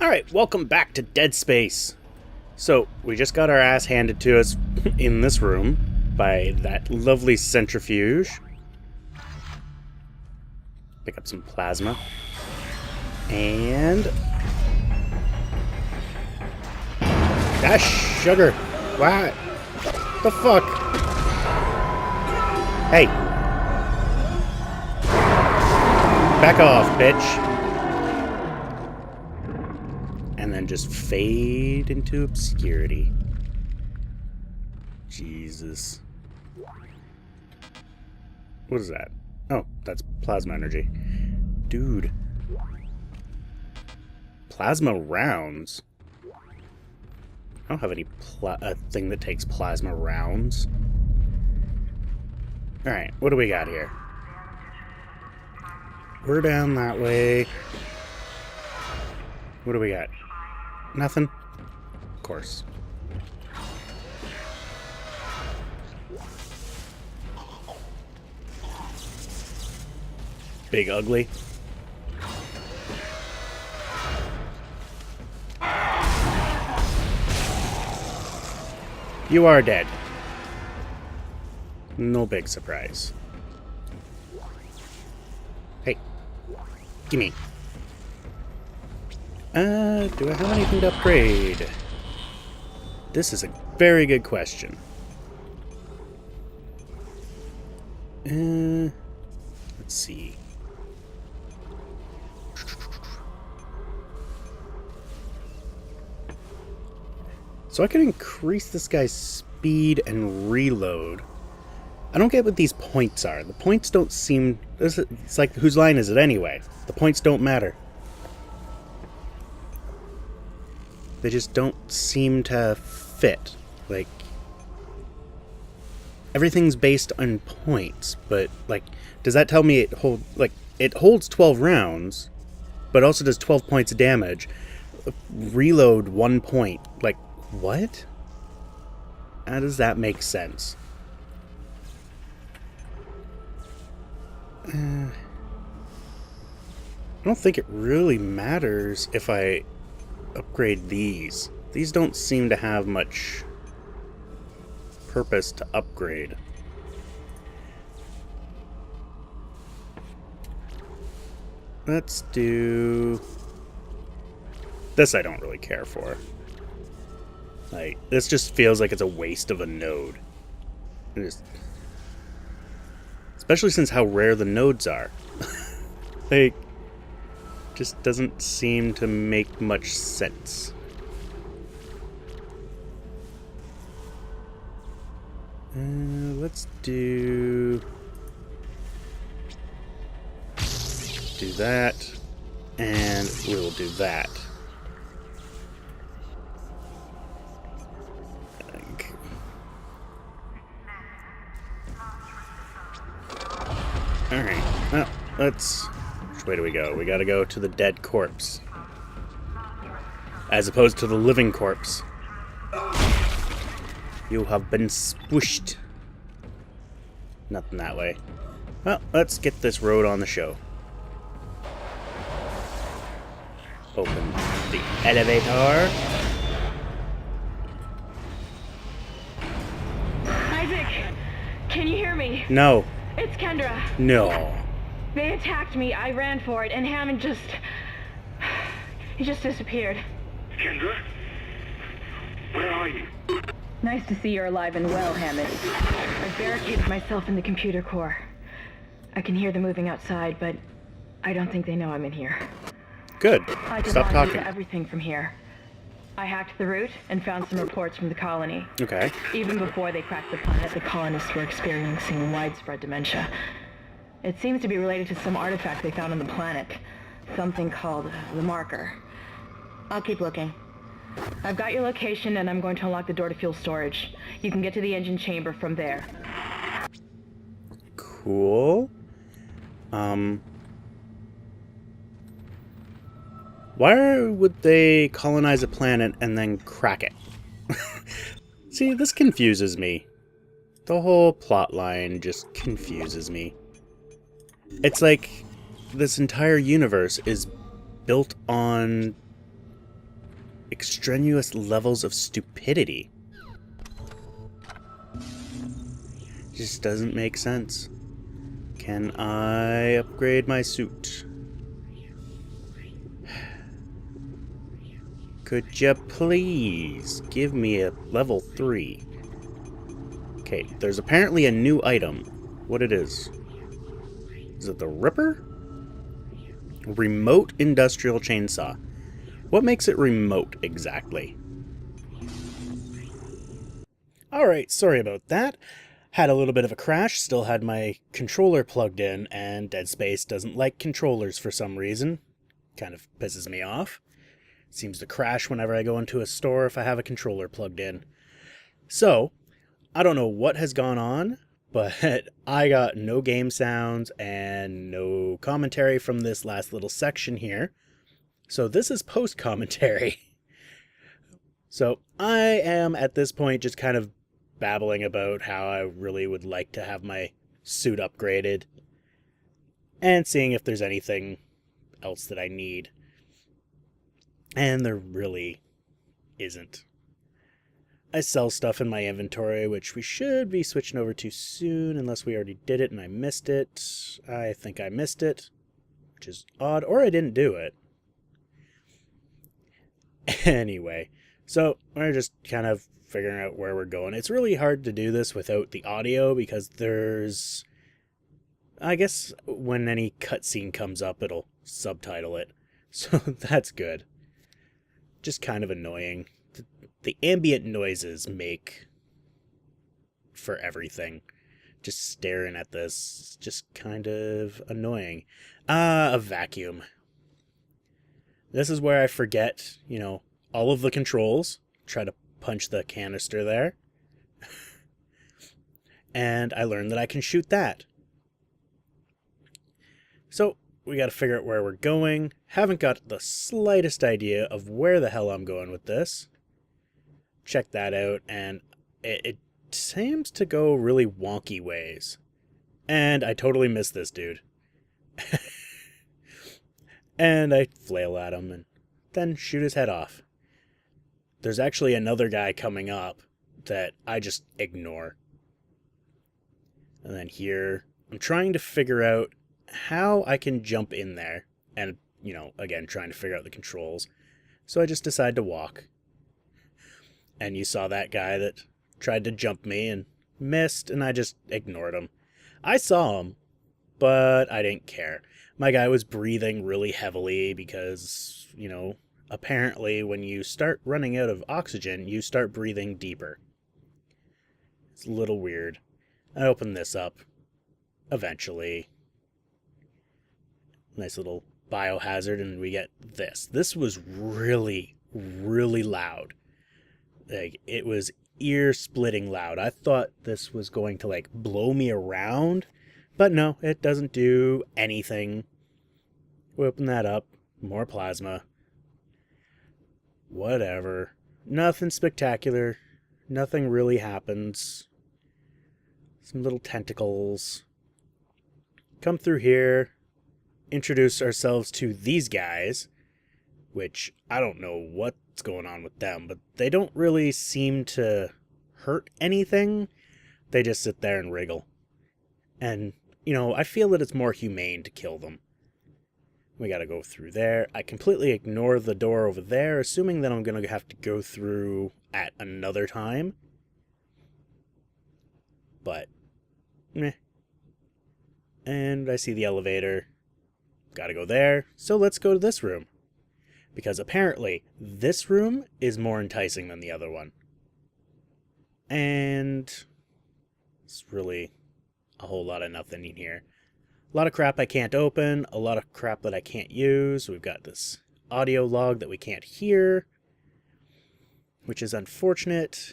Alright, welcome back to Dead Space. So, we just got our ass handed to us in this room by that lovely centrifuge. Pick up some plasma. And... That's sugar! What? The fuck? Hey! Back off, bitch! And then just fade into obscurity. Jesus. What is that? Oh, that's plasma energy. Dude. Plasma rounds? I don't have any thing that takes plasma rounds. Alright, what do we got here? We're down that way. What do we got? Nothing? Of course. Big ugly. You are dead. No big surprise. Hey. Gimme. Do I have anything to upgrade? This is a very good question. Let's see. So I can increase this guy's speed and reload. I don't get what these points are. The points don't seem... It's like, whose line is it anyway? The points don't matter. They just don't seem to fit. Like, everything's based on points, but, like, does that tell me it holds 12 rounds, but also does 12 points of damage? Reload 1 point. Like, what? How does that make sense? I don't think it really matters if I upgrade these. These don't seem to have much purpose to upgrade. Let's do... This I don't really care for. Like, this just feels like it's a waste of a node. Especially since how rare the nodes are. Like, just doesn't seem to make much sense. Let's do that, and we'll do that. Alright, well, let's... Which way do we go? We gotta go to the dead corpse. As opposed to the living corpse. You have been squished. Nothing that way. Well, let's get this road on the show. Open the elevator. Isaac! Can you hear me? No. It's Kendra. No. They attacked me, I ran for it, and Hammond just... He just disappeared. Kendra? Where are you? Nice to see you're alive and well, Hammond. I've barricaded myself in the computer core. I can hear them moving outside, but I don't think they know I'm in here. Good. I can Stop log talking. into everything from here. I hacked the route and found some reports from the colony. Okay. Even before they cracked the planet, the colonists were experiencing widespread dementia. It seems to be related to some artifact they found on the planet. Something called the Marker. I'll keep looking. I've got your location, and I'm going to unlock the door to fuel storage. You can get to the engine chamber from there. Cool. Why would they colonize a planet and then crack it? See, this confuses me. The whole plot line just confuses me. It's like this entire universe is built on extraneous levels of stupidity. Just doesn't make sense. Can I upgrade my suit? Could you please give me a level 3? Okay, there's apparently a new item. What it is? Is it the Ripper? Remote industrial chainsaw. What makes it remote exactly? Alright, sorry about that. Had a little bit of a crash, still had my controller plugged in, and Dead Space doesn't like controllers for some reason. Kind of pisses me off. Seems to crash whenever I go into a store if I have a controller plugged in. So, I don't know what has gone on, but I got no game sounds and no commentary from this last little section here. So this is post-commentary. So I am at this point just kind of babbling about how I really would like to have my suit upgraded and seeing if there's anything else that I need. And there really isn't. I sell stuff in my inventory, which we should be switching over to soon, unless we already did it and I missed it. I think I missed it, which is odd, or I didn't do it. Anyway, so we're just kind of figuring out where we're going. It's really hard to do this without the audio because there's... I guess when any cutscene comes up, it'll subtitle it. So that's good. Just kind of annoying. The ambient noises make for everything. Just staring at this, just kind of annoying. A vacuum. This is where I forget, all of the controls. Try to punch the canister there. And I learned that I can shoot that. So, we gotta figure out where we're going. Haven't got the slightest idea of where the hell I'm going with this. Check that out, and it seems to go really wonky ways. And I totally missed this dude. And I flail at him and then shoot his head off. There's actually another guy coming up that I just ignore. And then here, I'm trying to figure out how I can jump in there. And, again, trying to figure out the controls. So I just decide to walk. And you saw that guy that tried to jump me and missed, and I just ignored him. I saw him, but I didn't care. My guy was breathing really heavily because, apparently when you start running out of oxygen, you start breathing deeper. It's a little weird. I opened this up. Eventually. Nice little biohazard, and we get this. This was really, really loud. It was ear-splitting loud. I thought this was going to, blow me around. But no, it doesn't do anything. We open that up. More plasma. Whatever. Nothing spectacular. Nothing really happens. Some little tentacles. Come through here. Introduce ourselves to these guys. Which, I don't know what's going on with them, but they don't really seem to hurt anything. They just sit there and wriggle. And, I feel that it's more humane to kill them. We gotta go through there. I completely ignore the door over there, assuming that I'm gonna have to go through at another time. But, meh. And I see the elevator. Gotta go there. So let's go to this room. Because apparently, this room is more enticing than the other one. And it's really a whole lot of nothing in here. A lot of crap I can't open, a lot of crap that I can't use. We've got this audio log that we can't hear, which is unfortunate.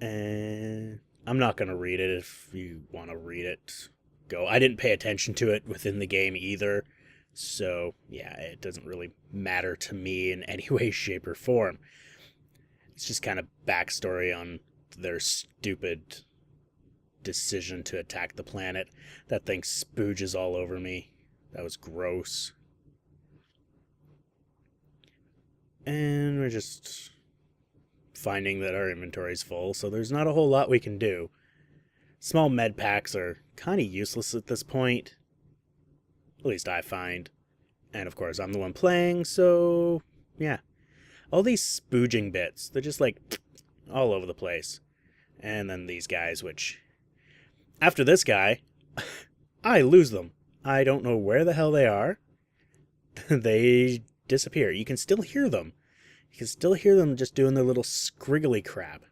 And I'm not going to read it. If you want to read it, go. I didn't pay attention to it within the game either. So, yeah, it doesn't really matter to me in any way, shape, or form. It's just kind of backstory on their stupid decision to attack the planet. That thing spooges all over me. That was gross. And we're just finding that our inventory's full, so there's not a whole lot we can do. Small med packs are kind of useless at this point. At least I find. And of course, I'm the one playing, so yeah. All these spooging bits, they're just like all over the place. And then these guys, which after this guy, I lose them. I don't know where the hell they are. They disappear. You can still hear them. You can still hear them just doing their little scriggly crap.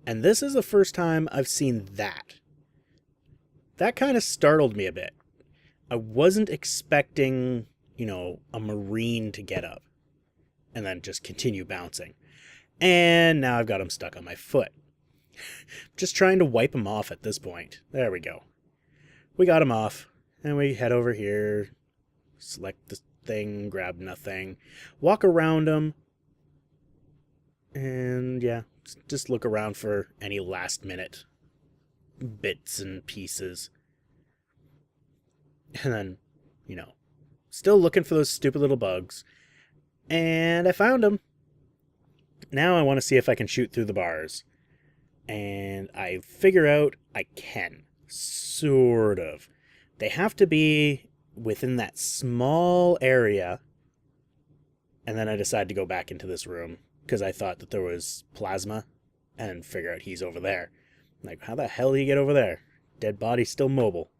And this is the first time I've seen that. That kind of startled me a bit. I wasn't expecting, a Marine to get up and then just continue bouncing. And now I've got him stuck on my foot. Just trying to wipe him off at this point. There we go. We got him off, and we head over here, select the thing, grab nothing, walk around him, and yeah, just look around for any last minute bits and pieces. And then, still looking for those stupid little bugs. And I found them. Now I want to see if I can shoot through the bars. And I figure out I can. Sort of. They have to be within that small area. And then I decide to go back into this room because I thought that there was plasma and figure out he's over there. Like, how the hell do you get over there? Dead body still mobile.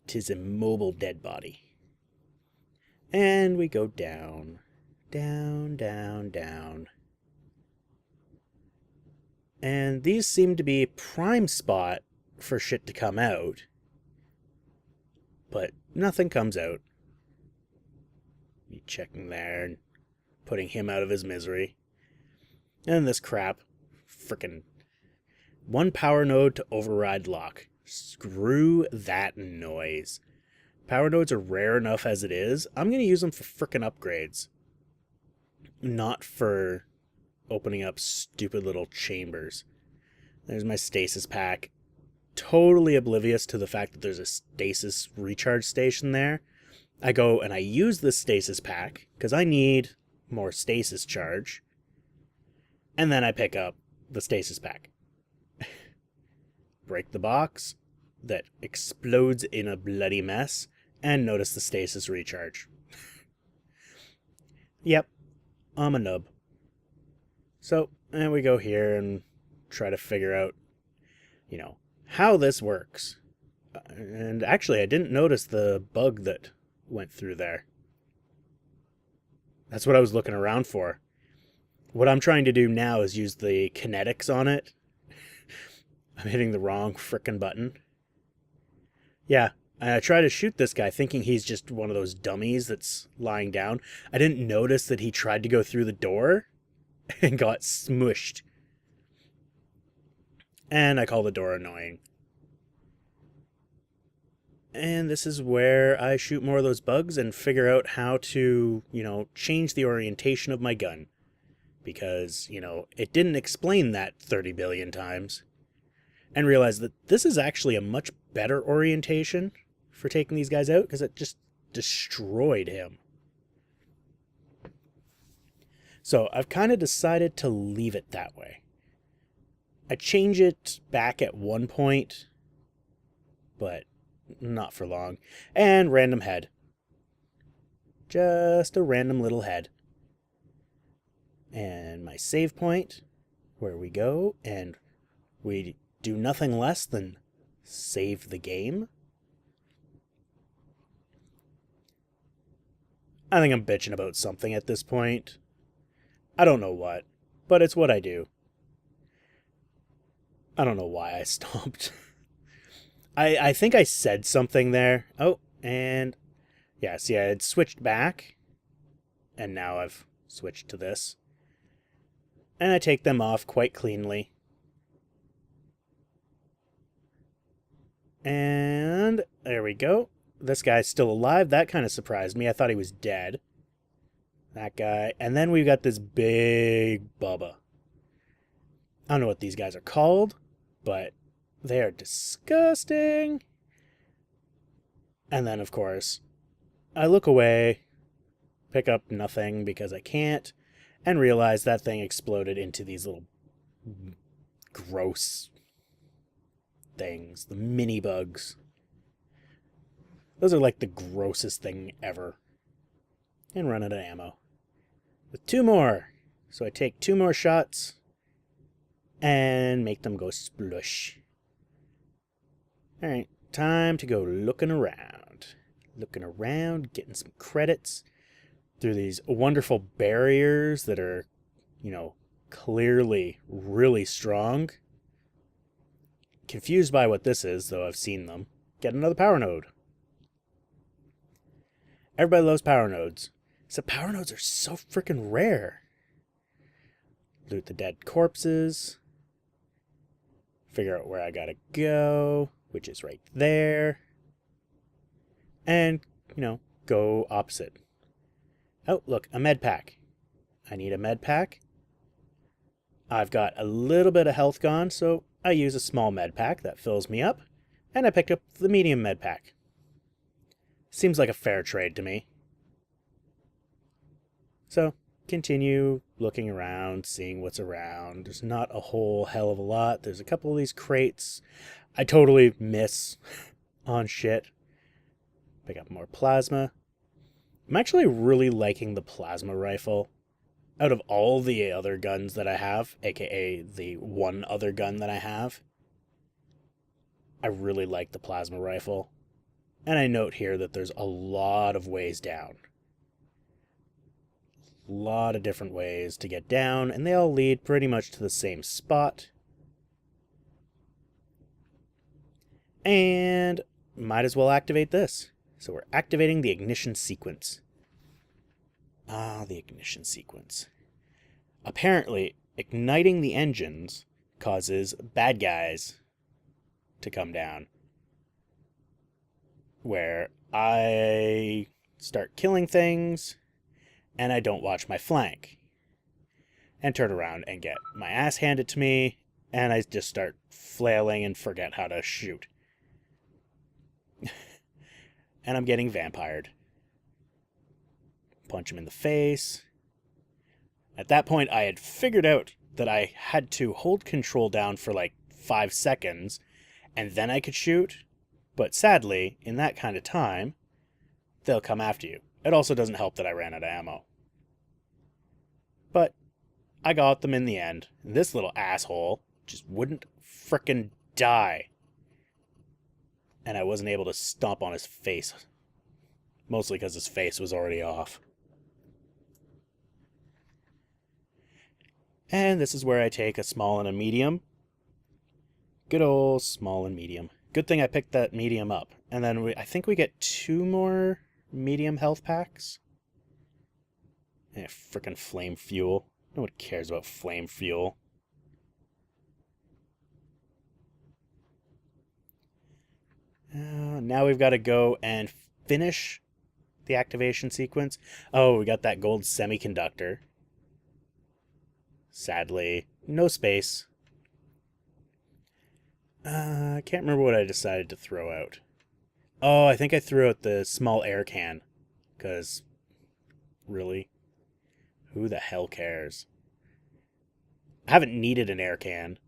'Tis a mobile dead body. And we go down. Down, down, down. And these seem to be a prime spot for shit to come out. But nothing comes out. Me checking there and putting him out of his misery. And this crap. Frickin' one power node to override lock. Screw that noise. Power nodes are rare enough as it is. I'm going to use them for frickin' upgrades. Not for opening up stupid little chambers. There's my stasis pack. Totally oblivious to the fact that there's a stasis recharge station there. I go and I use this stasis pack because I need more stasis charge. And then I pick up the stasis pack. Break the box that explodes in a bloody mess, and notice the stasis recharge. Yep, I'm a nub. So, and we go here and try to figure out, how this works. And actually, I didn't notice the bug that went through there. That's what I was looking around for. What I'm trying to do now is use the kinetics on it. I'm hitting the wrong frickin' button. Yeah, I try to shoot this guy thinking he's just one of those dummies that's lying down. I didn't notice that he tried to go through the door and got smushed. And I call the door annoying. And this is where I shoot more of those bugs and figure out how to, change the orientation of my gun. Because, it didn't explain that 30 billion times. And realize that this is actually a much better orientation for taking these guys out because it just destroyed him. So I've kind of decided to leave it that way. I change it back at one point, but not for long. And random head. Just a random little head. And my save point, where we go, and we do nothing less than save the game. I think I'm bitching about something at this point. I don't know what, but it's what I do. I don't know why I stopped. I think I said something there. Oh, and yeah, see, I had switched back, and now I've switched to this. And I take them off quite cleanly. And there we go. This guy's still alive. That kind of surprised me. I thought he was dead. That guy. And then we've got this big Bubba. I don't know what these guys are called, but they are disgusting. And then, of course, I look away, pick up nothing because I can't, and realize that thing exploded into these little gross things, the mini bugs. Those are like the grossest thing ever. And run out of ammo. With 2 more. So I take 2 more shots and make them go splush. Alright, time to go looking around. Looking around, getting some credits through these wonderful barriers that are, you know, clearly really strong. Confused by what this is, though I've seen them. Get another power node. Everybody loves power nodes. Except power nodes are so freaking rare. Loot the dead corpses. Figure out where I gotta go, which is right there. And, you know, go opposite. Oh, look, a med pack. I need a med pack. I've got a little bit of health gone, so I use a small med pack that fills me up. And I picked up the medium med pack. Seems like a fair trade to me. So, continue looking around, seeing what's around. There's not a whole hell of a lot. There's a couple of these crates. I totally miss on shit. Pick up more plasma. I'm actually really liking the plasma rifle. Out of all the other guns that I have, aka the one other gun that I have, I really like the plasma rifle. And I note here that there's a lot of ways down. A lot of different ways to get down, and they all lead pretty much to the same spot. And might as well activate this. So we're activating the ignition sequence. The ignition sequence. Apparently, igniting the engines causes bad guys to come down. Where I start killing things, and I don't watch my flank. And turn around and get my ass handed to me, and I just start flailing and forget how to shoot. And I'm getting vampired. Punch him in the face. At that point, I had figured out that I had to hold control down for like 5 seconds, and then I could shoot. But sadly, in that kind of time, they'll come after you. It also doesn't help that I ran out of ammo. But I got them in the end. This little asshole just wouldn't frickin' die. And I wasn't able to stomp on his face. Mostly because his face was already off. And this is where I take a small and a medium. Good old small and medium. Good thing I picked that medium up. And then I think we get 2 more medium health packs. Frickin' flame fuel. No one cares about flame fuel. Now we've got to go and finish the activation sequence. Oh, we got that gold semiconductor. Sadly, no space. I can't remember what I decided to throw out. Oh, I think I threw out the small air can. Because, really? Who the hell cares? I haven't needed an air can.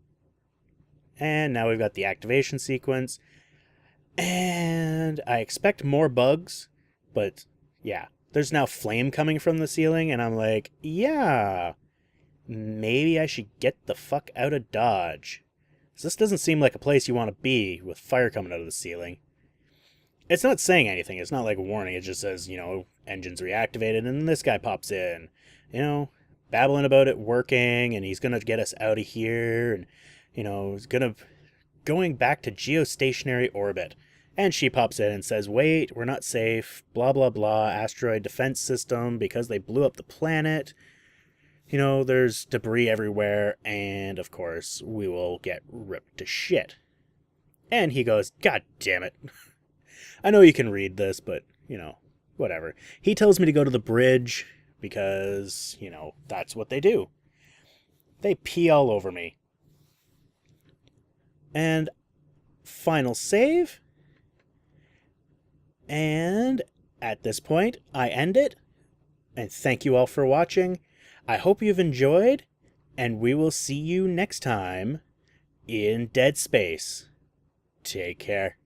And now we've got the activation sequence. And I expect more bugs. But, yeah. There's now flame coming from the ceiling. And I'm like, yeah. Maybe I should get the fuck out of Dodge. This doesn't seem like a place you want to be with fire coming out of the ceiling. It's not saying anything. It's not like a warning. It just says, you know, engines reactivated, and this guy pops in, you know, babbling about it working, and he's going to get us out of here, and, you know, he's going back to geostationary orbit. And she pops in and says, wait, we're not safe, blah, blah, blah, asteroid defense system, because they blew up the planet. You know, there's debris everywhere, and of course, we will get ripped to shit. And he goes, God damn it. I know you can read this, but, you know, whatever. He tells me to go to the bridge, because, you know, that's what they do. They pee all over me. And final save. And at this point, I end it. And thank you all for watching. I hope you've enjoyed, and we will see you next time in Dead Space. Take care.